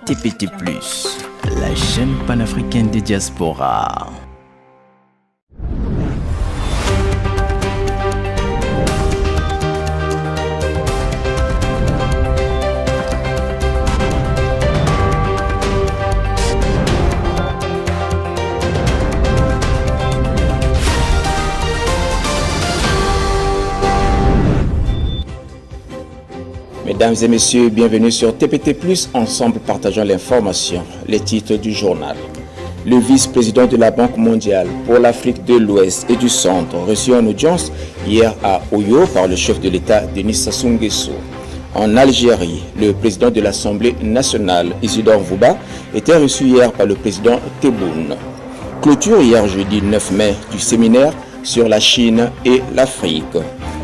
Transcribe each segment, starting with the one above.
TPT+, la chaîne panafricaine des diasporas. Mesdames et messieurs, bienvenue sur TPT+, ensemble partageons l'information, les titres du journal. Le vice-président de la Banque mondiale pour l'Afrique de l'Ouest et du Centre reçu en audience hier à Oyo par le chef de l'État Denis Sassou Nguesso. En Algérie, le président de l'Assemblée nationale, Isidore Vouba, était reçu hier par le président Tebboune. Clôture hier jeudi 9 mai du séminaire sur la Chine et l'Afrique.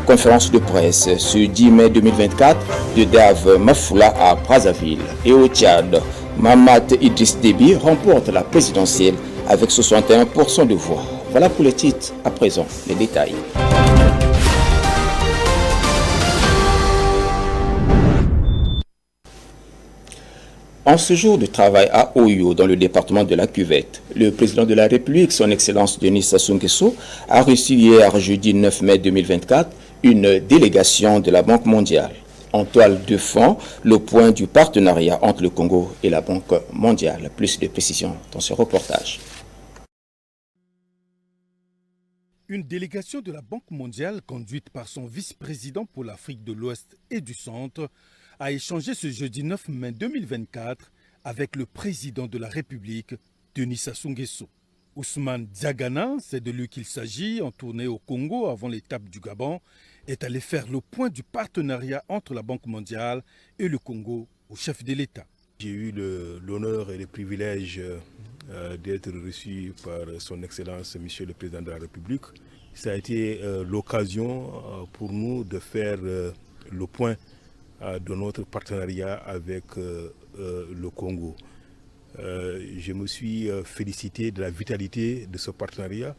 Conférence de presse ce 10 mai 2024 de Dave Mafoula à Brazzaville. Et au Tchad, Mahamat Idriss Déby remporte la présidentielle avec 61% de voix. Voilà pour les titres. À présent, les détails. En ce jour de travail à Oyo, dans le département de la Cuvette, le président de la République, son Excellence Denis Sassou Nguesso, a reçu hier, jeudi 9 mai 2024, une délégation de la Banque mondiale. En toile de fond, le point du partenariat entre le Congo et la Banque mondiale. Plus de précisions dans ce reportage. Une délégation de la Banque mondiale, conduite par son vice-président pour l'Afrique de l'Ouest et du Centre, a échangé ce jeudi 9 mai 2024 avec le président de la République, Denis Sassou Nguesso. Ousmane Diagana, c'est de lui qu'il s'agit, en tournée au Congo avant l'étape du Gabon, est allé faire le point du partenariat entre la Banque mondiale et le Congo au chef de l'État. J'ai eu l'honneur et le privilège d'être reçu par son Excellence, Monsieur le Président de la République. Ça a été l'occasion pour nous de faire le point de notre partenariat avec le Congo. Je me suis félicité de la vitalité de ce partenariat,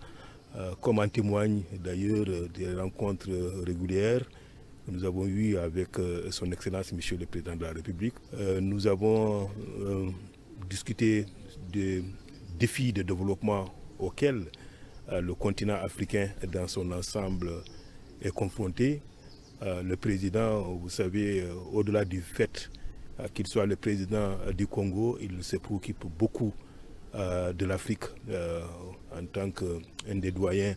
comme en témoignent d'ailleurs des rencontres régulières que nous avons eues avec son Excellence, Monsieur le Président de la République. Nous avons discuté des défis de développement auxquels le continent africain dans son ensemble est confronté. Le président, vous savez, au-delà du fait qu'il soit le président du Congo, il se préoccupe beaucoup de l'Afrique en tant qu'un des doyens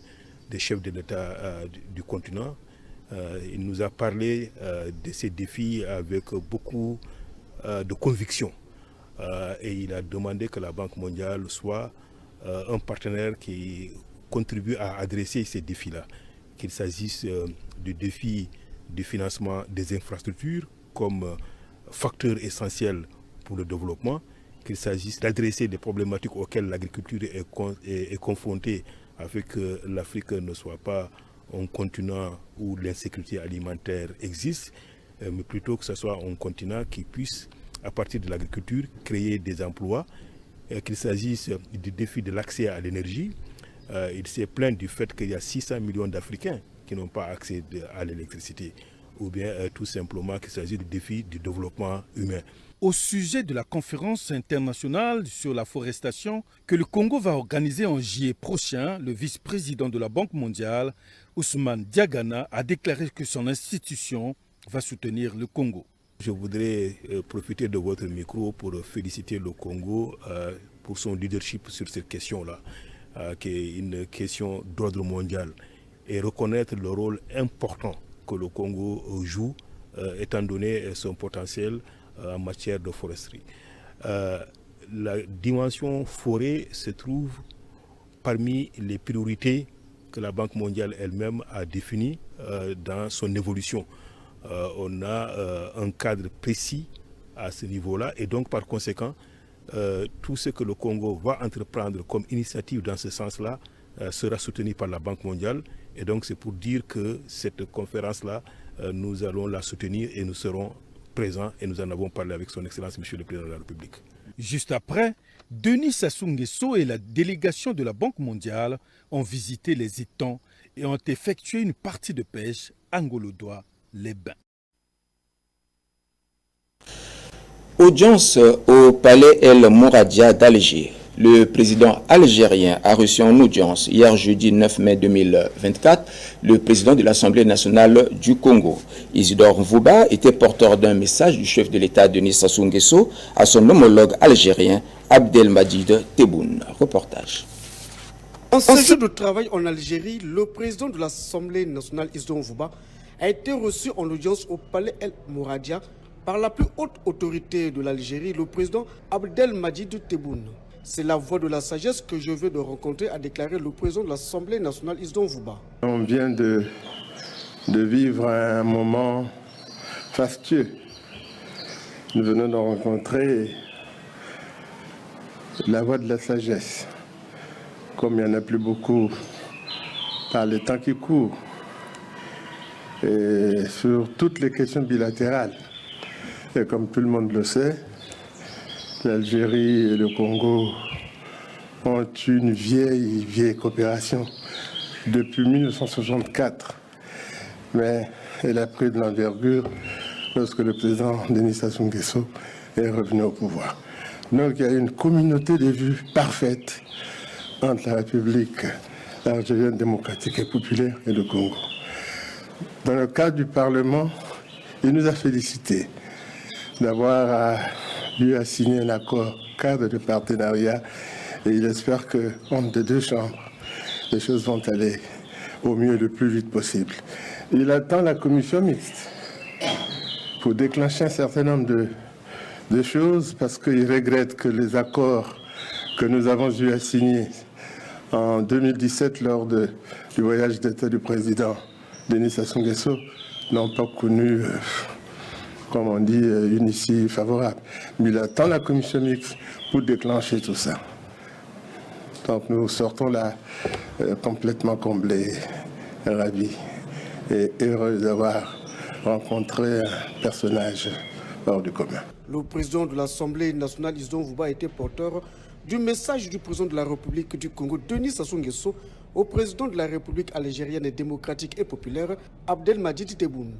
des chefs de l'État du continent. Il nous a parlé de ces défis avec beaucoup de conviction et il a demandé que la Banque mondiale soit un partenaire qui contribue à adresser ces défis-là, qu'il s'agisse du défi du financement des infrastructures comme facteur essentiel pour le développement, qu'il s'agisse d'adresser des problématiques auxquelles l'agriculture est confrontée afin que l'Afrique ne soit pas un continent où l'insécurité alimentaire existe, mais plutôt que ce soit un continent qui puisse, à partir de l'agriculture, créer des emplois, qu'il s'agisse du défi de l'accès à l'énergie. Il s'est plaint du fait qu'il y a 600 millions d'Africains qui n'ont pas accès à l'électricité, ou bien tout simplement qu'il s'agit du défi du développement humain. Au sujet de la conférence internationale sur la forestation que le Congo va organiser en juillet prochain, le vice-président de la Banque mondiale, Ousmane Diagana, a déclaré que son institution va soutenir le Congo. Je voudrais profiter de votre micro pour féliciter le Congo pour son leadership sur cette question-là, qui est une question d'ordre mondial, et reconnaître le rôle important que le Congo joue, étant donné son potentiel en matière de foresterie. La dimension forêt se trouve parmi les priorités que la Banque mondiale elle-même a définies dans son évolution. On a un cadre précis à ce niveau-là et donc par conséquent, tout ce que le Congo va entreprendre comme initiative dans ce sens-là sera soutenu par la Banque mondiale. Et donc c'est pour dire que cette conférence-là, nous allons la soutenir et nous serons présents et nous en avons parlé avec son Excellence, Monsieur le Président de la République. Juste après, Denis Sassou Nguesso et la délégation de la Banque mondiale ont visité les étangs et ont effectué une partie de pêche à Ngolodoa, les Bains. Audience au palais El Mouradia d'Alger. Le président algérien a reçu en audience hier jeudi 9 mai 2024 le président de l'Assemblée nationale du Congo. Isidore Mvouba était porteur d'un message du chef de l'État Denis Sassou Nguesso à son homologue algérien Abdelmadjid Tebboune. Reportage. En séjour de travail en Algérie, le président de l'Assemblée nationale Isidore Mvouba a été reçu en audience au palais El Mouradia par la plus haute autorité de l'Algérie, le président Abdelmadjid Tebboune. C'est la voix de la sagesse que je veux de rencontrer, a déclaré le président de l'Assemblée nationale Isidore Mvouba. On vient de vivre un moment fastueux. Nous venons de rencontrer la voix de la sagesse. Comme il n'y en a plus beaucoup par les temps qui courent, et sur toutes les questions bilatérales. Et comme tout le monde le sait, l'Algérie et le Congo ont une vieille coopération depuis 1964. Mais elle a pris de l'envergure lorsque le président Denis Sassou Nguesso est revenu au pouvoir. Donc il y a une communauté de vues parfaite entre la République algérienne démocratique et populaire et le Congo. Dans le cadre du Parlement, il nous a félicités d'avoir lui a signé un accord cadre de partenariat et il espère qu'entre les deux chambres, les choses vont aller au mieux le plus vite possible. Il attend la commission mixte pour déclencher un certain nombre de choses parce qu'il regrette que les accords que nous avons eu à signer en 2017 lors du voyage d'État du président Denis Sassou Nguesso n'ont pas connu, comme on dit, une issue favorable. Mais il attend la commission mixte pour déclencher tout ça. Donc nous sortons là complètement comblés, ravis et heureux d'avoir rencontré un personnage hors du commun. Le président de l'Assemblée nationale Isidore Mvouba a été porteur du message du président de la République du Congo, Denis Sassou Nguesso, au président de la République algérienne et démocratique et populaire, Abdelmadjid Tebboune.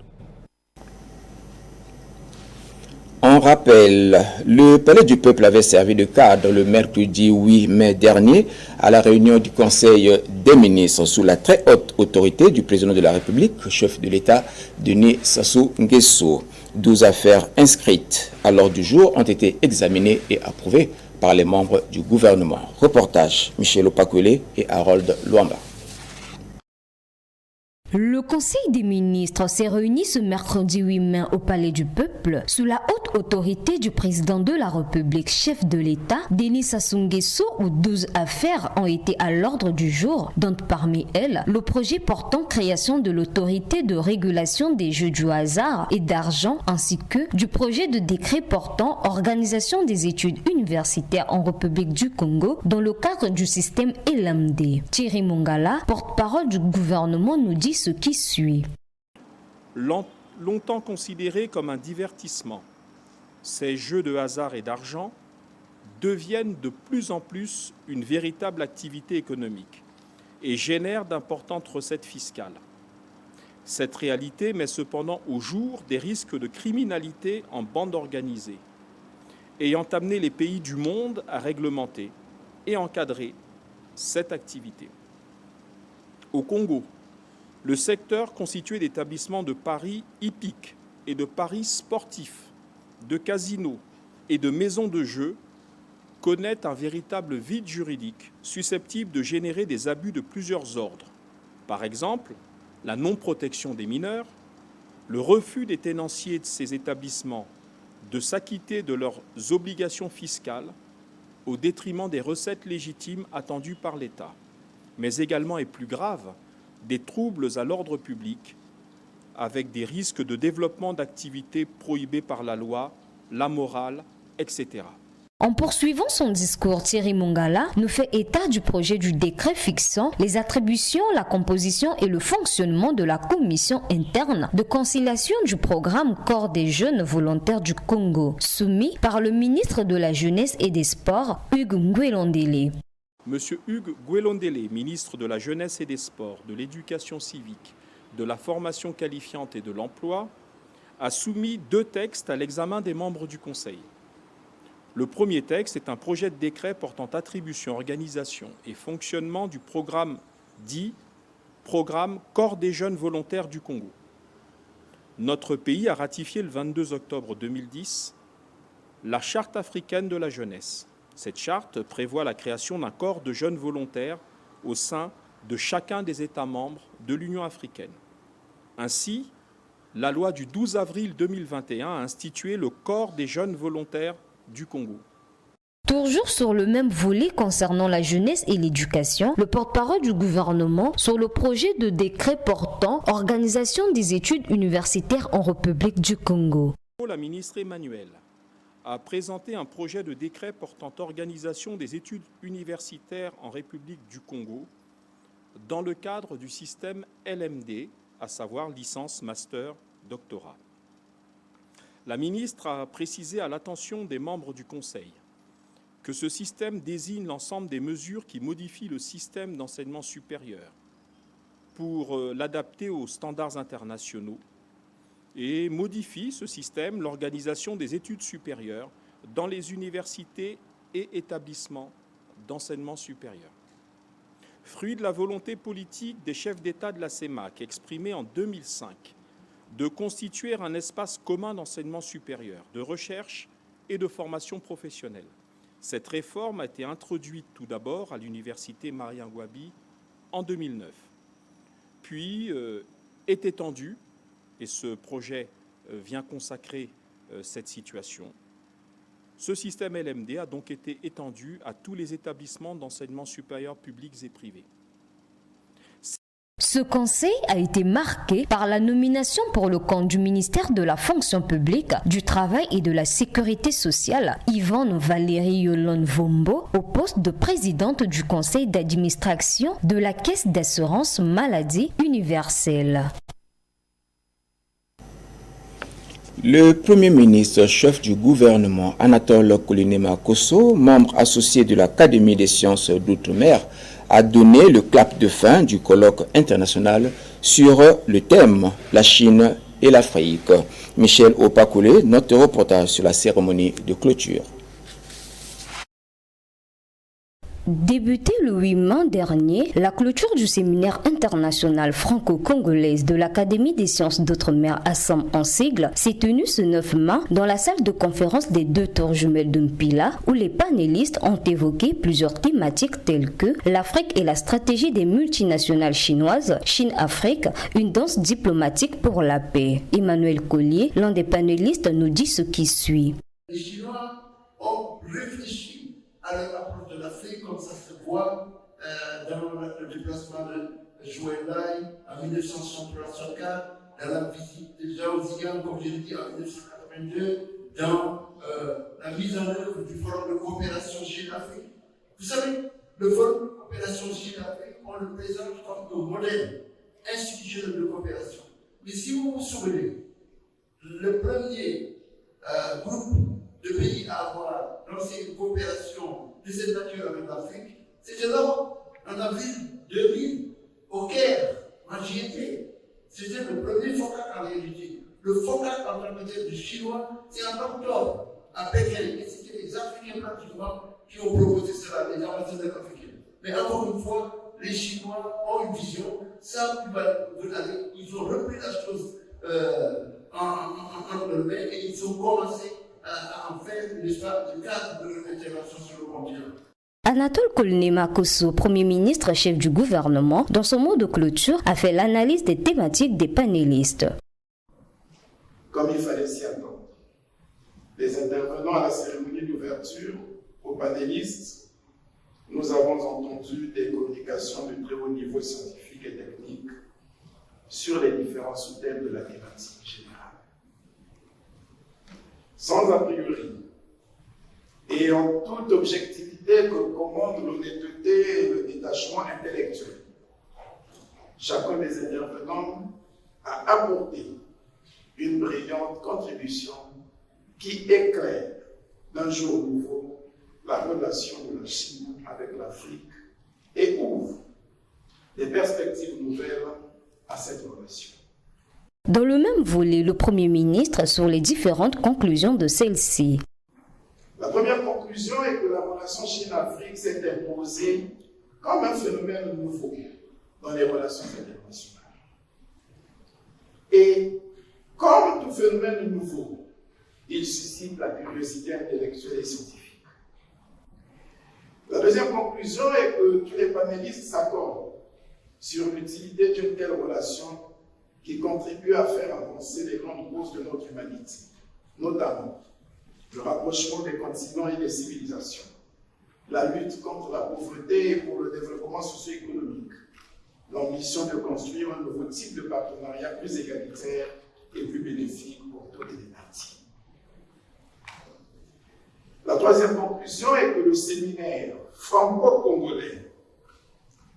En rappel, le Palais du Peuple avait servi de cadre le mercredi 8 mai dernier à la réunion du Conseil des ministres sous la très haute autorité du président de la République, chef de l'État, Denis Sassou Nguesso. 12 affaires inscrites à l'ordre du jour ont été examinées et approuvées par les membres du gouvernement. Reportage Michel Opakwele et Harold Luamba. Le Conseil des ministres s'est réuni ce mercredi 8 mai au Palais du Peuple sous la haute autorité du président de la République, chef de l'État, Denis Sassou Nguesso, où 12 affaires ont été à l'ordre du jour, dont parmi elles le projet portant création de l'autorité de régulation des jeux du hasard et d'argent, ainsi que du projet de décret portant organisation des études universitaires en République du Congo dans le cadre du système LMD. Thierry Mongala, porte-parole du gouvernement, nous dit ce qui suit. Longtemps considérés comme un divertissement, ces jeux de hasard et d'argent deviennent de plus en plus une véritable activité économique et génèrent d'importantes recettes fiscales. Cette réalité met cependant au jour des risques de criminalité en bande organisée, ayant amené les pays du monde à réglementer et encadrer cette activité. Au Congo, le secteur constitué d'établissements de paris hippiques et de paris sportifs, de casinos et de maisons de jeux connaît un véritable vide juridique susceptible de générer des abus de plusieurs ordres. Par exemple, la non-protection des mineurs, le refus des tenanciers de ces établissements de s'acquitter de leurs obligations fiscales au détriment des recettes légitimes attendues par l'État, mais également et plus grave, des troubles à l'ordre public avec des risques de développement d'activités prohibées par la loi, la morale, etc. En poursuivant son discours, Thierry Mongala nous fait état du projet du décret fixant les attributions, la composition et le fonctionnement de la commission interne de conciliation du programme Corps des jeunes volontaires du Congo, soumis par le ministre de la Jeunesse et des Sports, Hugues Nguelondele. Monsieur Hugues Nguelondele, ministre de la Jeunesse et des Sports, de l'Éducation civique, de la formation qualifiante et de l'emploi, a soumis 2 textes à l'examen des membres du Conseil. Le premier texte est un projet de décret portant attribution, organisation et fonctionnement du programme dit Programme Corps des jeunes volontaires du Congo. Notre pays a ratifié le 22 octobre 2010 la Charte africaine de la jeunesse. Cette charte prévoit la création d'un corps de jeunes volontaires au sein de chacun des États membres de l'Union africaine. Ainsi, la loi du 12 avril 2021 a institué le corps des jeunes volontaires du Congo. Toujours sur le même volet concernant la jeunesse et l'éducation, le porte-parole du gouvernement sur le projet de décret portant organisation des études universitaires en République du Congo. La ministre Emmanuelle a présenté un projet de décret portant organisation des études universitaires en République du Congo dans le cadre du système LMD, à savoir licence, master, doctorat. La ministre a précisé à l'attention des membres du Conseil que ce système désigne l'ensemble des mesures qui modifient le système d'enseignement supérieur pour l'adapter aux standards internationaux et modifie ce système l'organisation des études supérieures dans les universités et établissements d'enseignement supérieur. Fruit de la volonté politique des chefs d'État de la CEMAC exprimée en 2005 de constituer un espace commun d'enseignement supérieur, de recherche et de formation professionnelle. Cette réforme a été introduite tout d'abord à l'université Marien-Ngouabi en 2009, puis est étendue, et ce projet vient consacrer cette situation. Ce système LMD a donc été étendu à tous les établissements d'enseignement supérieur publics et privés. Ce conseil a été marqué par la nomination pour le compte du ministère de la Fonction publique, du Travail et de la Sécurité sociale, Yvonne Valérie Yolande Vombo, au poste de présidente du conseil d'administration de la Caisse d'assurance maladie universelle. Le Premier ministre, chef du gouvernement, Anatole Koulinema-Kosso, membre associé de l'Académie des sciences d'outre-mer, a donné le clap de fin du colloque international sur le thème « La Chine et l'Afrique ». Michel Opakoulé, notre reportage sur la cérémonie de clôture. Débutée le 8 mai dernier, la clôture du séminaire international franco-congolaise de l'Académie des sciences d'outre-mer ASSAM en sigle s'est tenue ce 9 mai dans la salle de conférence des 2 tours jumelles de Mpila où les panélistes ont évoqué plusieurs thématiques telles que l'Afrique et la stratégie des multinationales chinoises, Chine-Afrique, une danse diplomatique pour la paix. Emmanuel Collier, l'un des panélistes, nous dit ce qui suit. Les Chinois ont réfléchi à l'approche de l'Afrique, comme ça se voit dans le déplacement de Zhou Enlai en 1964, dans la visite de Zhao Ziyan, comme je l'ai dit, en 1982, dans la mise en œuvre du Forum de coopération Chine-Afrique. Vous savez, le Forum de coopération Chine-Afrique, on le présente comme un modèle institutionnel de coopération. Mais si vous vous souvenez, le premier groupe de pays à avoir lancé une coopération de cette nature avec l'Afrique, c'était l'Europe, en avril 2000, au Caire, moi j'y étais. C'était le premier FOCAC en réalité. Le FOCAC en tant que tel du chinois, c'est en octobre, à Pékin, et c'était les Africains pratiquement qui ont proposé cela, les ambassadeurs africains. Mais encore une fois, les Chinois ont une vision, ça, ils ont repris la chose en le main et ils ont commencé à en faire le cadre de leur intégration sur le continent. Anatole Koulinema-Kosso, Premier ministre, chef du gouvernement, dans son mot de clôture, a fait l'analyse des thématiques des panélistes. Comme il fallait s'y attendre, les intervenants à la cérémonie d'ouverture, aux panélistes, nous avons entendu des communications de très haut niveau scientifique et technique sur les différents sous-thèmes de la thématique générale. Sans a priori, et en toute objectivité que commande l'honnêteté et le détachement intellectuel, chacun des intervenants a apporté une brillante contribution qui éclaire d'un jour nouveau la relation de la Chine avec l'Afrique et ouvre des perspectives nouvelles à cette relation. Dans le même volet, le Premier ministre sur les différentes conclusions de celle-ci. La première conclusion conclusion est que la relation Chine-Afrique s'est imposée comme un phénomène nouveau dans les relations internationales. Et comme tout phénomène nouveau, il suscite la curiosité intellectuelle et scientifique. La deuxième conclusion est que tous les panélistes s'accordent sur l'utilité d'une telle relation qui contribue à faire avancer les grandes causes de notre humanité, notamment le rapprochement des continents et des civilisations, la lutte contre la pauvreté et pour le développement socio-économique, l'ambition de construire un nouveau type de partenariat plus égalitaire et plus bénéfique pour toutes les parties. La troisième conclusion est que le séminaire franco-congolais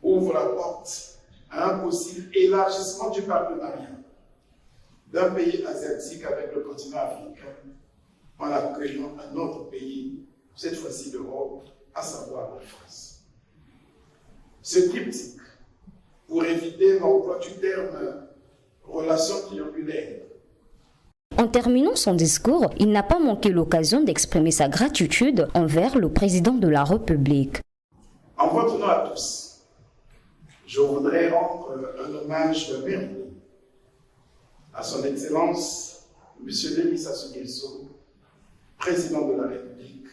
ouvre la porte à un possible élargissement du partenariat d'un pays asiatique avec le continent africain en accueillant un autre pays, cette fois-ci l'Europe, à savoir la France. Ce triptyque, pour éviter l'emploi du terme « relation triangulaire », en terminant son discours, il n'a pas manqué l'occasion d'exprimer sa gratitude envers le président de la République. En votre nom à tous, je voudrais rendre un hommage mérité à son Excellence, M. Denis Sassou Nguesso, président de la République,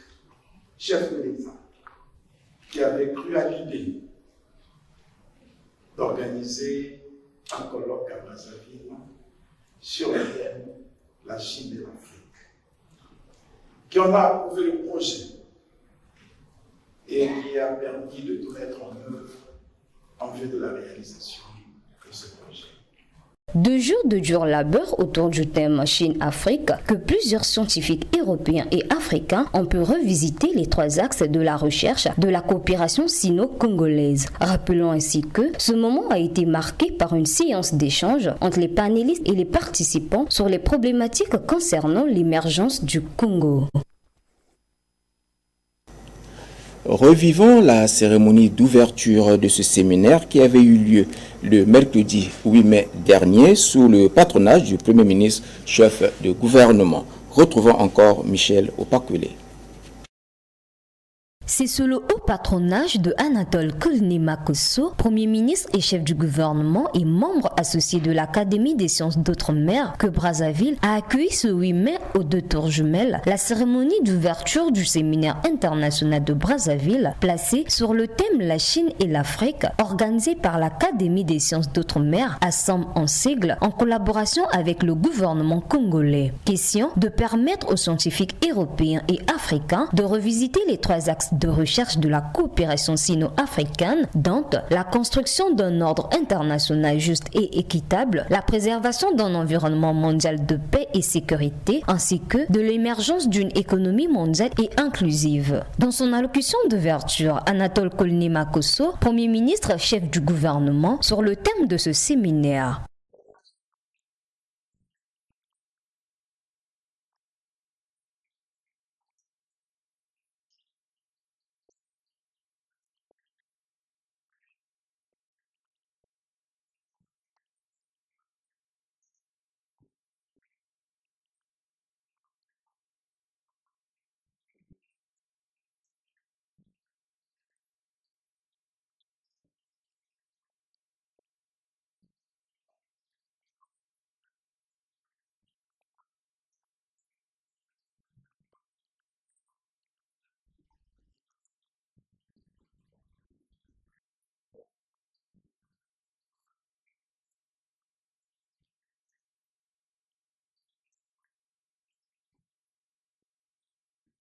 chef de l'État, qui avait cru à l'idée d'organiser un colloque à Brazzaville sur le thème la Chine et l'Afrique, qui en a approuvé le projet et qui a permis de tout mettre en œuvre en vue de la réalisation de ce projet. 2 jours de dur labeur autour du thème Chine-Afrique que plusieurs scientifiques européens et africains ont pu revisiter les 3 axes de la recherche de la coopération sino-congolaise. Rappelons ainsi que ce moment a été marqué par une séance d'échange entre les panélistes et les participants sur les problématiques concernant l'émergence du Congo. Revivons la cérémonie d'ouverture de ce séminaire qui avait eu lieu le mercredi 8 mai dernier sous le patronage du Premier ministre, chef de gouvernement. Retrouvons encore Michel Opakwele. C'est sous le haut patronage de Anatole Kougnemakosso, Premier ministre et chef du gouvernement et membre associé de l'Académie des sciences d'outre-mer, que Brazzaville a accueilli ce 8 mai aux 2 tours jumelles la cérémonie d'ouverture du séminaire international de Brazzaville placé sur le thème La Chine et l'Afrique, organisé par l'Académie des sciences d'outre-mer à Sam en sigle en collaboration avec le gouvernement congolais. Question de permettre aux scientifiques européens et africains de revisiter les 3 axes de recherche de la coopération sino-africaine, dont la construction d'un ordre international juste et équitable, la préservation d'un environnement mondial de paix et sécurité, ainsi que de l'émergence d'une économie mondiale et inclusive. Dans son allocution d'ouverture, Anatole Kougnemakosso, Premier ministre chef du gouvernement, sur le thème de ce séminaire.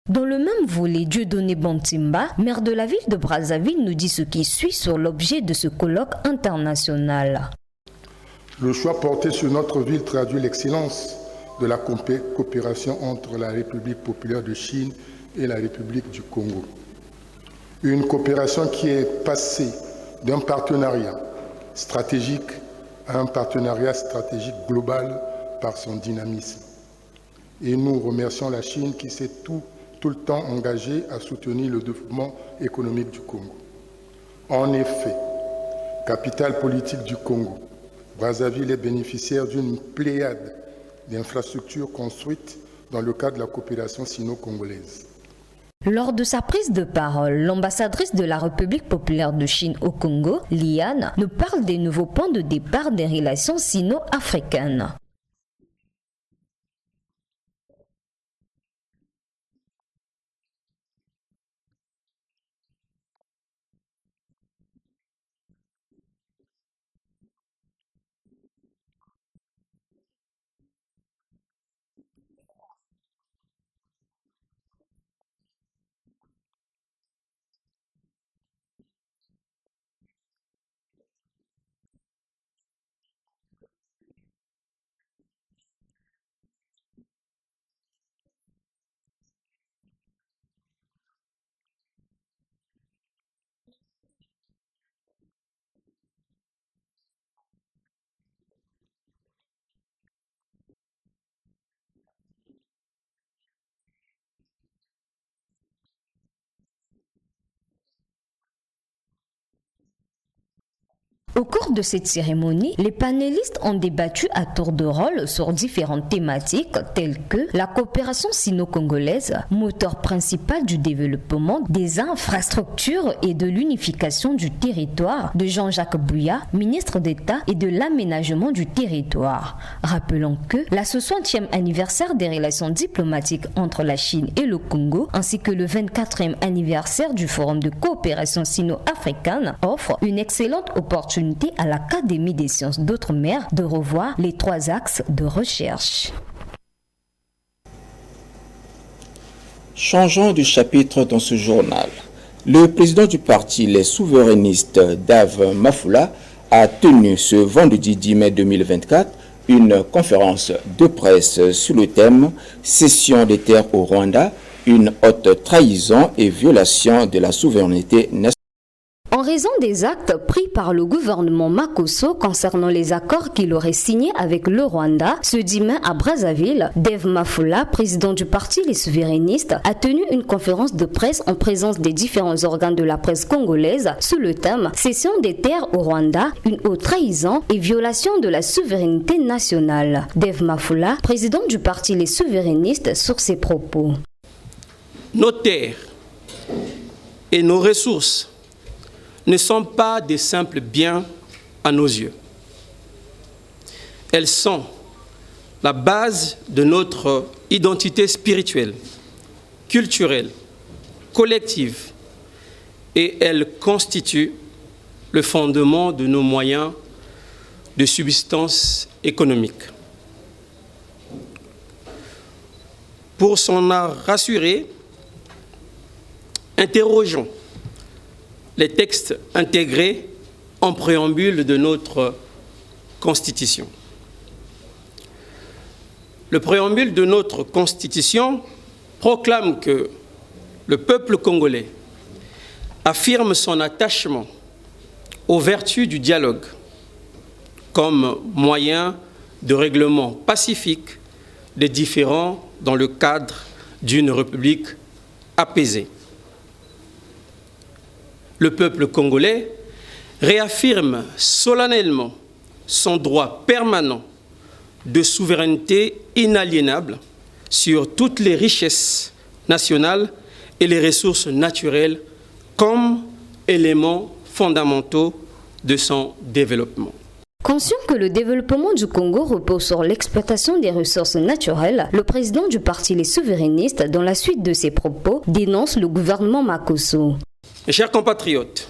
Dans le même volet, Dieudonné Bantimba, maire de la ville de Brazzaville, nous dit ce qui suit sur l'objet de ce colloque international. Le choix porté sur notre ville traduit l'excellence de la coopération entre la République populaire de Chine et la République du Congo. Une coopération qui est passée d'un partenariat stratégique à un partenariat stratégique global par son dynamisme. Et nous remercions la Chine qui s'est tout le temps engagée à soutenir le développement économique du Congo. En effet, capitale politique du Congo, Brazzaville est bénéficiaire d'une pléiade d'infrastructures construites dans le cadre de la coopération sino-congolaise. Lors de sa prise de parole, l'ambassadrice de la République populaire de Chine au Congo, Liane, nous parle des nouveaux points de départ des relations sino-africaines. Au cours de cette cérémonie, les panélistes ont débattu à tour de rôle sur différentes thématiques telles que la coopération sino-congolaise, moteur principal du développement des infrastructures et de l'unification du territoire, de Jean-Jacques Bouya, ministre d'État et de l'aménagement du territoire. Rappelons que la 60e anniversaire des relations diplomatiques entre la Chine et le Congo, ainsi que le 24e anniversaire du Forum de coopération sino-africaine, offrent une excellente opportunité à l'Académie des sciences d'outre-mer de revoir les 3 axes de recherche. Changeons de chapitre dans ce journal. Le président du parti Les Souverainistes, Dave Mafoula, a tenu ce vendredi 10 mai 2024 une conférence de presse sur le thème « Cession des terres au Rwanda, une haute trahison et violation de la souveraineté nationale ». En raison des actes pris par le gouvernement Makosso concernant les accords qu'il aurait signés avec le Rwanda, ce 10 mai à Brazzaville, Dave Mafoula, président du parti Les Souverainistes, a tenu une conférence de presse en présence des différents organes de la presse congolaise sous le thème « Cession des terres au Rwanda, une haute trahison et violation de la souveraineté nationale ». Dave Mafoula, président du parti Les Souverainistes, sur ses propos. Nos terres et nos ressources ne sont pas des simples biens à nos yeux. Elles sont la base de notre identité spirituelle, culturelle, collective, et elles constituent le fondement de nos moyens de subsistance économique. Pour s'en rassurer, interrogeons les textes intégrés en préambule de notre Constitution. Le préambule de notre Constitution proclame que le peuple congolais affirme son attachement aux vertus du dialogue comme moyen de règlement pacifique des différends dans le cadre d'une république apaisée. Le peuple congolais réaffirme solennellement son droit permanent de souveraineté inaliénable sur toutes les richesses nationales et les ressources naturelles comme éléments fondamentaux de son développement. Conscient que le développement du Congo repose sur l'exploitation des ressources naturelles, le président du parti Les Souverainistes, dans la suite de ses propos, dénonce le gouvernement Makosso. Mes chers compatriotes,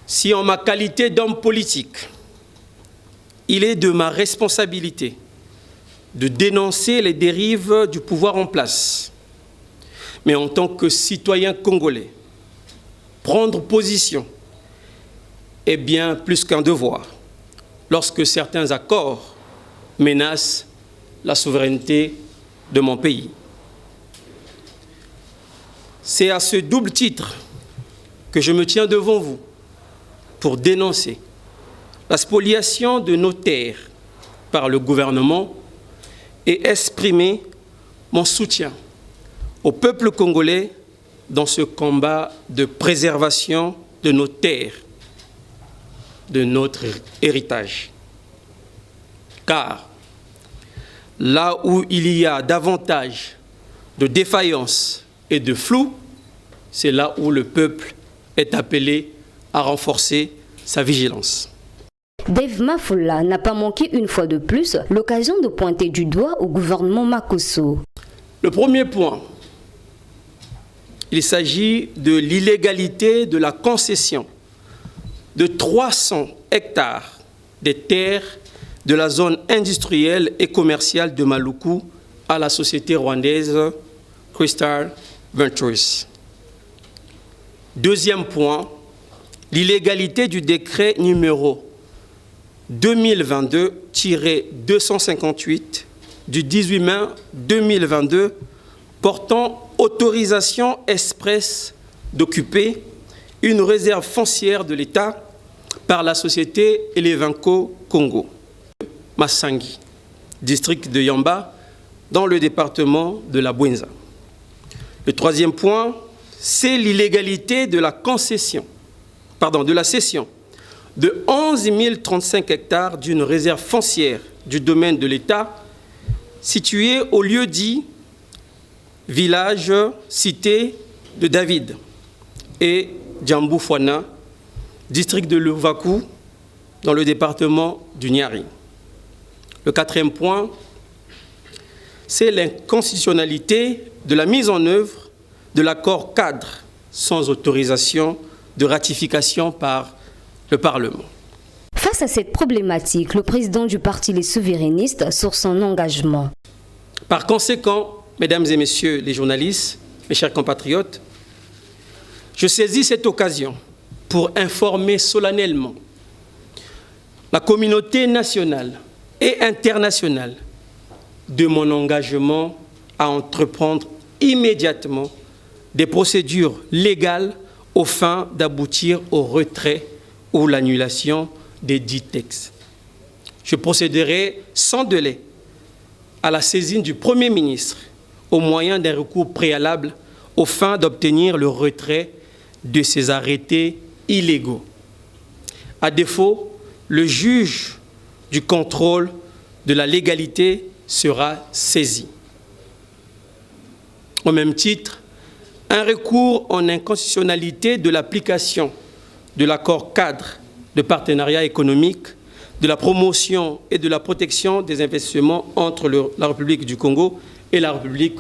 si en ma qualité d'homme politique, il est de ma responsabilité de dénoncer les dérives du pouvoir en place, mais en tant que citoyen congolais, prendre position est bien plus qu'un devoir lorsque certains accords menacent la souveraineté de mon pays. C'est à ce double titre que je me tiens devant vous pour dénoncer la spoliation de nos terres par le gouvernement et exprimer mon soutien au peuple congolais dans ce combat de préservation de nos terres, de notre héritage. Car là où il y a davantage de défaillances et de flou, c'est là où le peuple est appelé à renforcer sa vigilance. Dave Mafula n'a pas manqué une fois de plus l'occasion de pointer du doigt au gouvernement Makosso. Le premier point, il s'agit de l'illégalité de la concession de 300 hectares des terres de la zone industrielle et commerciale de Maluku à la société rwandaise Crystal Ventures. Deuxième point, l'illégalité du décret numéro 2022-258 du 18 mai 2022 portant autorisation expresse d'occuper une réserve foncière de l'État par la société Elevanco Congo, Massangi, district de Yamba, dans le département de la Bouenza. Le troisième point, c'est l'illégalité de la cession de 11 035 hectares d'une réserve foncière du domaine de l'État située au lieu dit village cité de David et Djambou-Fouana, district de Luvaku, dans le département du Niari. Le quatrième point, c'est l'inconstitutionnalité de la mise en œuvre de l'accord cadre sans autorisation de ratification par le Parlement. Face à cette problématique, le président du parti Les Souverainistes sur son engagement. Par conséquent, mesdames et messieurs les journalistes, mes chers compatriotes, je saisis cette occasion pour informer solennellement la communauté nationale et internationale de mon engagement à entreprendre immédiatement des procédures légales aux fins d'aboutir au retrait ou l'annulation des dits textes. Je procéderai sans délai à la saisine du Premier ministre au moyen d'un recours préalable aux fins d'obtenir le retrait de ces arrêtés illégaux. À défaut, le juge du contrôle de la légalité sera saisi. Au même titre, un recours en inconstitutionnalité de l'application de l'accord cadre de partenariat économique, de la promotion et de la protection des investissements entre la République du Congo et la République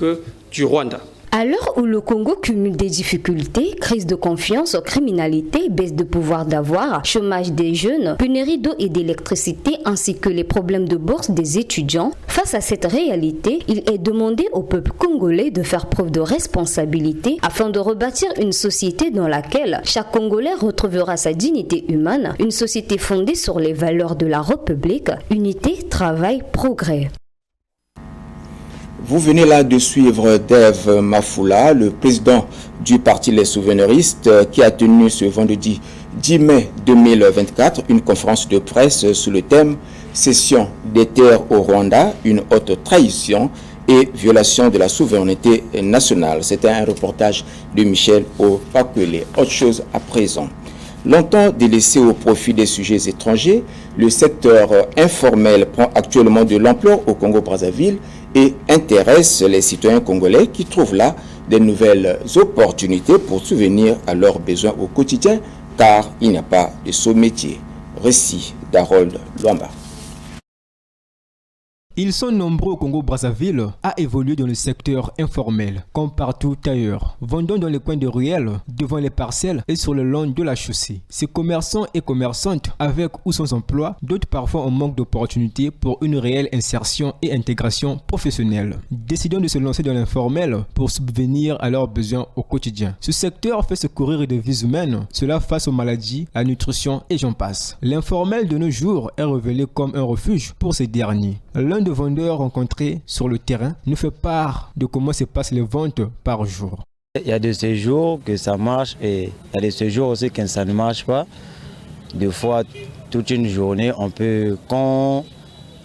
du Rwanda. À l'heure où le Congo cumule des difficultés, crise de confiance, criminalité, baisse de pouvoir d'avoir, chômage des jeunes, pénurie d'eau et d'électricité ainsi que les problèmes de bourse des étudiants, face à cette réalité, il est demandé au peuple congolais de faire preuve de responsabilité afin de rebâtir une société dans laquelle chaque Congolais retrouvera sa dignité humaine, une société fondée sur les valeurs de la République, unité, travail, progrès. Vous venez là de suivre Dave Mafula, le président du parti Les Souverainistes, qui a tenu ce vendredi 10 mai 2024 une conférence de presse sous le thème « Cession des terres au Rwanda, une haute trahison et violation de la souveraineté nationale ». C'était un reportage de Michel Opakele. Autre chose à présent. Longtemps délaissé au profit des sujets étrangers, le secteur informel prend actuellement de l'ampleur au Congo-Brazzaville et intéresse les citoyens congolais qui trouvent là de nouvelles opportunités pour subvenir à leurs besoins au quotidien, car il n'y a pas de sous-métier. Récit d'Harold Luamba. Ils sont nombreux au Congo-Brazzaville à évoluer dans le secteur informel, comme partout ailleurs, vendant dans les coins de ruelles, devant les parcelles et sur le long de la chaussée. Ces commerçants et commerçantes, avec ou sans emploi, d'autres parfois en manque d'opportunités pour une réelle insertion et intégration professionnelle, décidant de se lancer dans l'informel pour subvenir à leurs besoins au quotidien. Ce secteur fait secourir des vies humaines, cela face aux maladies, à la nutrition et j'en passe. L'informel de nos jours est révélé comme un refuge pour ces derniers. L'un des vendeurs rencontrés sur le terrain nous fait part de comment se passent les ventes par jour. Il y a de ces jours que ça marche et il y a de ces jours aussi que ça ne marche pas. Des fois, toute une journée, on peut, quand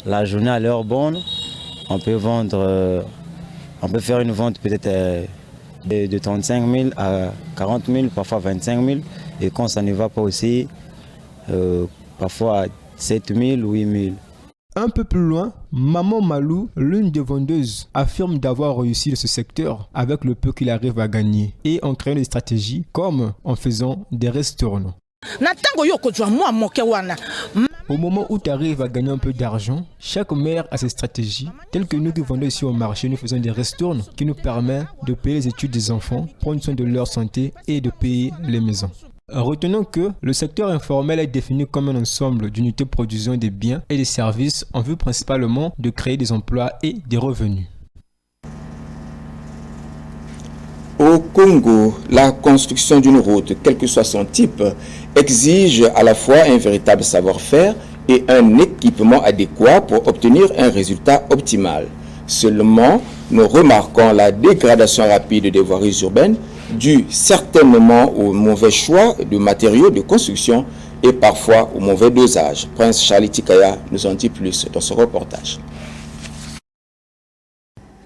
la journée a l'heure bonne, on peut vendre, on peut faire une vente peut-être de 35 000 à 40 000, parfois 25 000. Et quand ça ne va pas aussi, parfois 7 000 ou 8 000. Un peu plus loin, Maman Malou, l'une des vendeuses, affirme d'avoir réussi dans ce secteur avec le peu qu'il arrive à gagner et en créant des stratégies comme en faisant des restaurants. Au moment où tu arrives à gagner un peu d'argent, chaque mère a ses stratégies, telles que nous qui vendons ici au marché, nous faisons des restaurants qui nous permettent de payer les études des enfants, prendre soin de leur santé et de payer les maisons. Retenons que le secteur informel est défini comme un ensemble d'unités produisant des biens et des services en vue principalement de créer des emplois et des revenus. Au Congo, la construction d'une route, quel que soit son type, exige à la fois un véritable savoir-faire et un équipement adéquat pour obtenir un résultat optimal. Seulement, nous remarquons la dégradation rapide des voiries urbaines due certainement au mauvais choix de matériaux de construction et parfois au mauvais dosage. Prince Charlie Tikaya nous en dit plus dans ce reportage.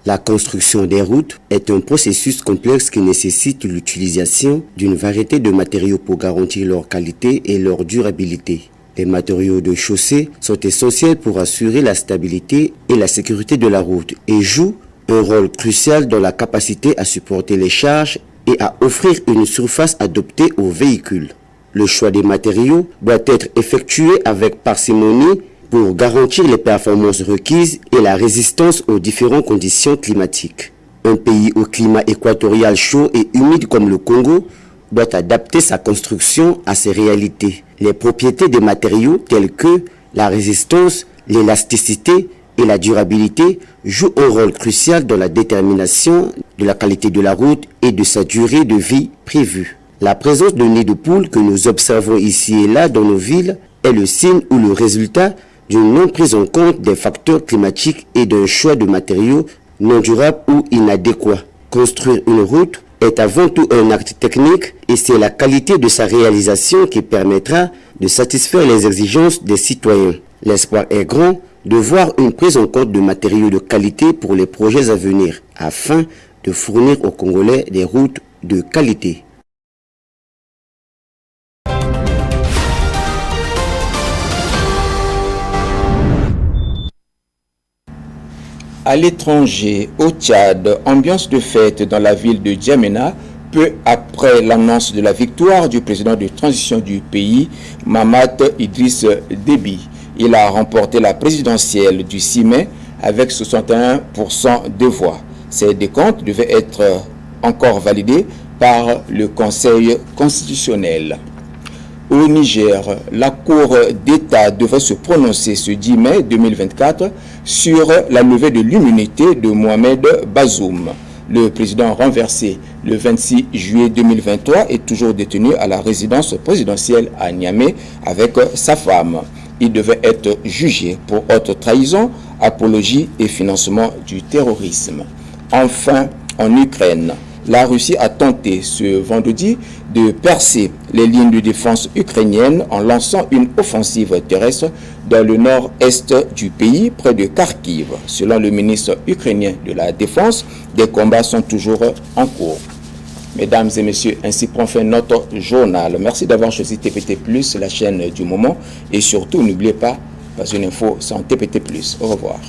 La construction des routes est un processus complexe qui nécessite l'utilisation d'une variété de matériaux pour garantir leur qualité et leur durabilité. Les matériaux de chaussée sont essentiels pour assurer la stabilité et la sécurité de la route et jouent un rôle crucial dans la capacité à supporter les charges et à offrir une surface adaptée aux véhicules. Le choix des matériaux doit être effectué avec parcimonie pour garantir les performances requises et la résistance aux différentes conditions climatiques. Un pays au climat équatorial chaud et humide comme le Congo doit adapter sa construction à ces réalités. Les propriétés des matériaux telles que la résistance, l'élasticité et la durabilité jouent un rôle crucial dans la détermination de la qualité de la route et de sa durée de vie prévue. La présence de nids de poules que nous observons ici et là dans nos villes est le signe ou le résultat d'une non prise en compte des facteurs climatiques et d'un choix de matériaux non durables ou inadéquats. Construire une route est avant tout un acte technique et c'est la qualité de sa réalisation qui permettra de satisfaire les exigences des citoyens. L'espoir est grand de voir une prise en compte de matériaux de qualité pour les projets à venir afin de fournir aux Congolais des routes de qualité. À l'étranger, au Tchad, ambiance de fête dans la ville de Djamena, peu après l'annonce de la victoire du président de transition du pays, Mahamat Idriss Déby. Il a remporté la présidentielle du 6 mai avec 61% de voix. Ces décomptes devaient être encore validés par le Conseil constitutionnel. Au Niger, la Cour d'État devrait se prononcer ce 10 mai 2024 sur la levée de l'immunité de Mohamed Bazoum. Le président renversé le 26 juillet 2023 est toujours détenu à la résidence présidentielle à Niamey avec sa femme. Il devait être jugé pour haute trahison, apologie et financement du terrorisme. Enfin, en Ukraine, la Russie a tenté ce vendredi de percer les lignes de défense ukrainiennes en lançant une offensive terrestre dans le nord-est du pays, près de Kharkiv. Selon le ministre ukrainien de la Défense, des combats sont toujours en cours. Mesdames et messieurs, ainsi prend fin notre journal. Merci d'avoir choisi TPT+, la chaîne du moment. Et surtout, n'oubliez pas, pas une info sans TPT+. Au revoir.